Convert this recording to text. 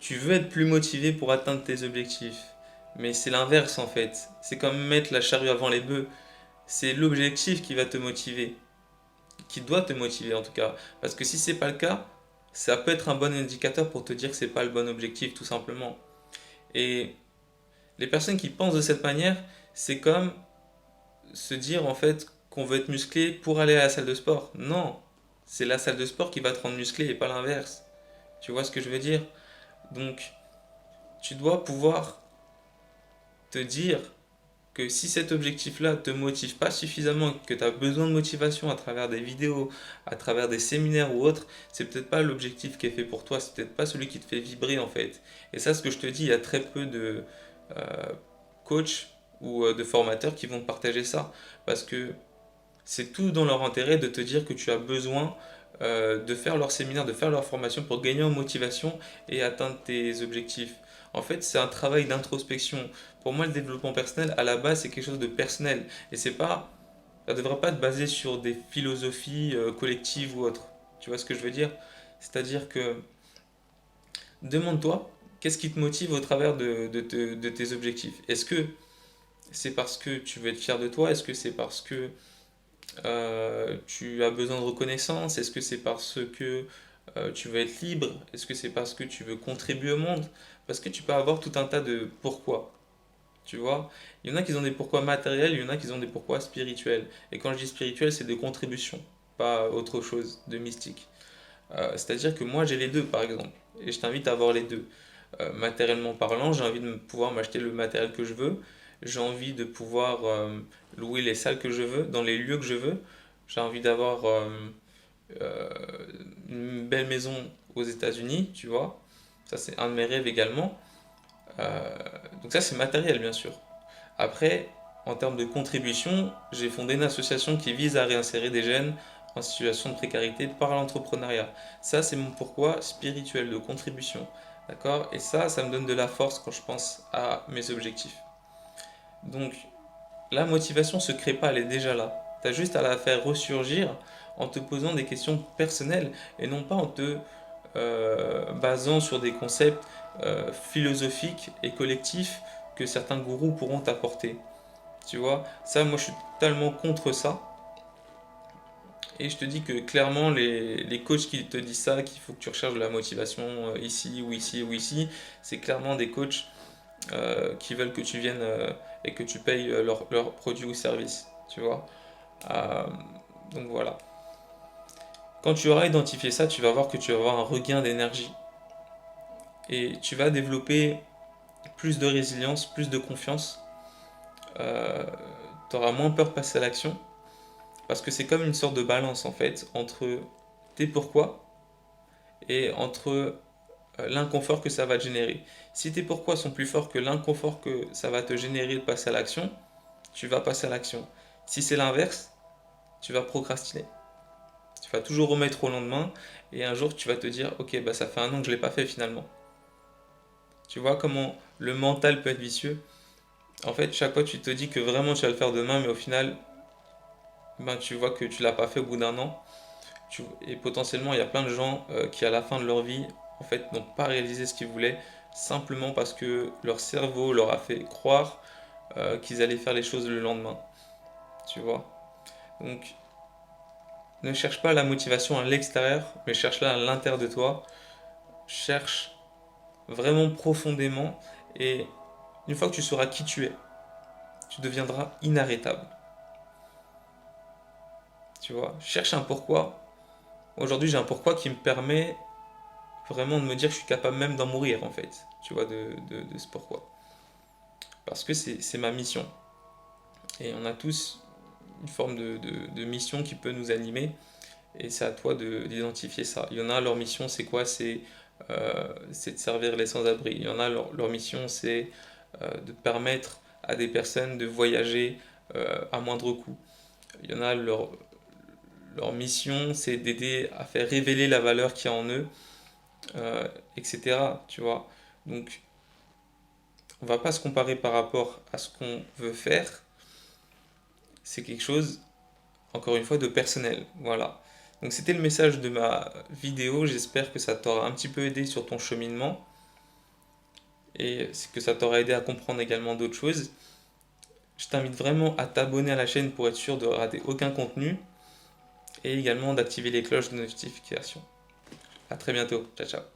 tu veux être plus motivé pour atteindre tes objectifs. Mais c'est l'inverse en fait. C'est comme mettre la charrue avant les bœufs. C'est l'objectif qui va te motiver, qui doit te motiver en tout cas. Parce que si c'est pas le cas, ça peut être un bon indicateur pour te dire que c'est pas le bon objectif tout simplement. Et les personnes qui pensent de cette manière, c'est comme se dire en fait qu'on veut être musclé pour aller à la salle de sport. Non, c'est la salle de sport qui va te rendre musclé et pas l'inverse. Tu vois ce que je veux dire? Donc, tu dois pouvoir te dire que si cet objectif-là te motive pas suffisamment, que tu as besoin de motivation à travers des vidéos, à travers des séminaires ou autres, c'est peut-être pas l'objectif qui est fait pour toi, c'est peut-être pas celui qui te fait vibrer en fait. Et ça, ce que je te dis, il y a très peu de coachs ou de formateurs qui vont te partager ça. Parce que c'est tout dans leur intérêt de te dire que tu as besoin de faire leur séminaire, de faire leur formation pour gagner en motivation et atteindre tes objectifs. En fait, c'est un travail d'introspection. Pour moi, le développement personnel, à la base, c'est quelque chose de personnel. Et c'est pas, ça ne devrait pas être basé sur des philosophies collectives ou autres. Tu vois ce que je veux dire? C'est-à-dire que demande-toi, qu'est-ce qui te motive au travers de tes objectifs? Est-ce que c'est parce que tu veux être fier de toi? Est-ce que c'est parce que tu as besoin de reconnaissance? Est-ce que c'est parce que tu veux être libre? Est-ce que c'est parce que tu veux contribuer au monde? Parce que tu peux avoir tout un tas de pourquoi. Tu vois? Il y en a qui ont des pourquoi matériels, il y en a qui ont des pourquoi spirituels. Et quand je dis spirituel, c'est de contribution, pas autre chose de mystique. C'est-à-dire que moi j'ai les deux par exemple. Et je t'invite à avoir les deux. Matériellement parlant, j'ai envie de pouvoir m'acheter le matériel que je veux. J'ai envie de pouvoir louer les salles que je veux, dans les lieux que je veux. J'ai envie d'avoir euh, une belle maison aux États-Unis, tu vois. Ça, c'est un de mes rêves également. Euh, donc ça, c'est matériel, bien sûr. Après, en termes de contribution, j'ai fondé une association qui vise à réinsérer des jeunes en situation de précarité par l'entrepreneuriat. Ça, c'est mon pourquoi spirituel de contribution. D'accord? Et ça me donne de la force quand je pense à mes objectifs. Donc, la motivation se crée pas, elle est déjà là. Tu as juste à la faire ressurgir en te posant des questions personnelles et non pas en te basant sur des concepts philosophiques et collectifs que certains gourous pourront t'apporter. Tu vois, ça, moi, je suis totalement contre ça. Et je te dis que clairement, les coachs qui te disent ça, qu'il faut que tu recherches de la motivation ici ou ici ou ici, c'est clairement des coachs qui veulent que tu viennes et que tu payes leurs produits ou services. Tu vois. Euh, donc voilà. Quand tu auras identifié ça, tu vas voir que tu vas avoir un regain d'énergie. Et tu vas développer plus de résilience, plus de confiance. Tu auras moins peur de passer à l'action. Parce que c'est comme une sorte de balance en fait entre tes pourquoi et entre l'inconfort que ça va te générer. Si tes pourquoi sont plus forts que l'inconfort que ça va te générer de passer à l'action, tu vas passer à l'action. Si c'est l'inverse, tu vas procrastiner. Tu vas toujours remettre au lendemain et un jour tu vas te dire ok bah ça fait un an que je l'ai pas fait finalement. Tu vois comment le mental peut être vicieux. En fait chaque fois tu te dis que vraiment tu vas le faire demain mais au final ben, tu vois que tu l'as pas fait au bout d'un an. Et potentiellement, il y a plein de gens qui, à la fin de leur vie, en fait, n'ont pas réalisé ce qu'ils voulaient simplement parce que leur cerveau leur a fait croire qu'ils allaient faire les choses le lendemain. Tu vois? Donc, ne cherche pas la motivation à l'extérieur, mais cherche-la à l'intérieur de toi. Cherche vraiment profondément et une fois que tu sauras qui tu es, tu deviendras inarrêtable. Tu vois? Cherche un pourquoi. Aujourd'hui, j'ai un pourquoi qui me permet vraiment de me dire que je suis capable même d'en mourir en fait, tu vois, de ce pourquoi. Parce que c'est ma mission. Et on a tous une forme de mission qui peut nous animer, et c'est à toi d'identifier ça. Il y en a, leur mission c'est quoi? C'est de servir les sans-abri. Il y en a, leur mission c'est de permettre à des personnes de voyager à moindre coût. Il y en a, leur mission c'est d'aider à faire révéler la valeur qu'il y a en eux, etc. Tu vois. Donc, on va pas se comparer par rapport à ce qu'on veut faire. C'est quelque chose, encore une fois, de personnel. Voilà. Donc, c'était le message de ma vidéo. J'espère que ça t'aura un petit peu aidé sur ton cheminement. et c'est que ça t'aura aidé à comprendre également d'autres choses. Je t'invite vraiment à t'abonner à la chaîne pour être sûr de rater aucun contenu et également d'activer les cloches de notification. À très bientôt. Ciao, ciao.